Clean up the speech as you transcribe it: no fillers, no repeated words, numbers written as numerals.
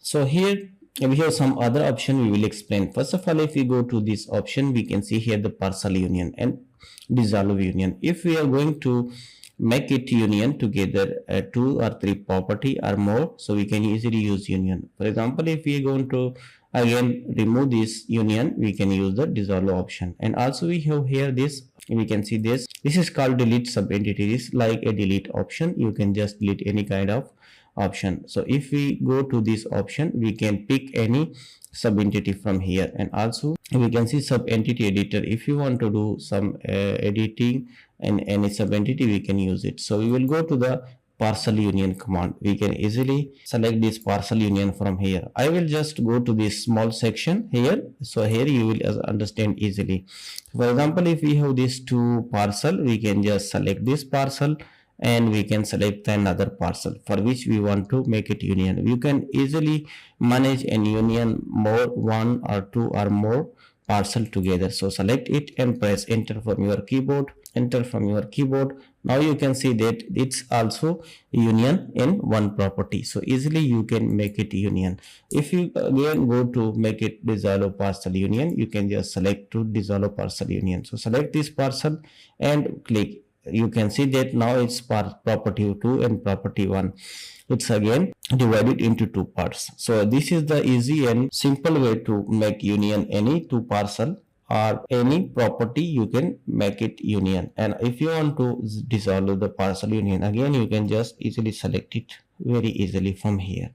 So here we have some other option we will explain. First of all, if we go to this option, we can see here the partial union and dissolve union. If we are going to make it union together, two or three property or more, so we can easily use union. For example, if we are going to again remove this union, we can use the dissolve option. And also we have here this, we can see this is called delete sub entity. This is like a delete option. You can just delete any kind of option. So if we go to this option, we can pick any sub entity from here. And also we can see sub entity editor. If you want to do some editing in any sub entity, we can use it. So we will go to the parcel union command. We can easily select this parcel union from here. I will just go to this small section here. So here you will understand easily. For example, if we have these two parcel, we can just select this parcel and we can select another parcel for which we want to make it union. You can easily manage an union more, one or two or more parcel together. So select it and press enter from your keyboard. Enter from your keyboard. Now you can see that it's also union in one property. So easily you can make it union. If you again go to make it dissolve parcel union, you can just select to dissolve parcel union. So select this parcel and click. You can see that now it's property 2 and property 1. It's again divided into two parts. So this is the easy and simple way to make union any two parcel or any property. You can make it union. And if you want to dissolve the parcel union, again you can just easily select it very easily from here.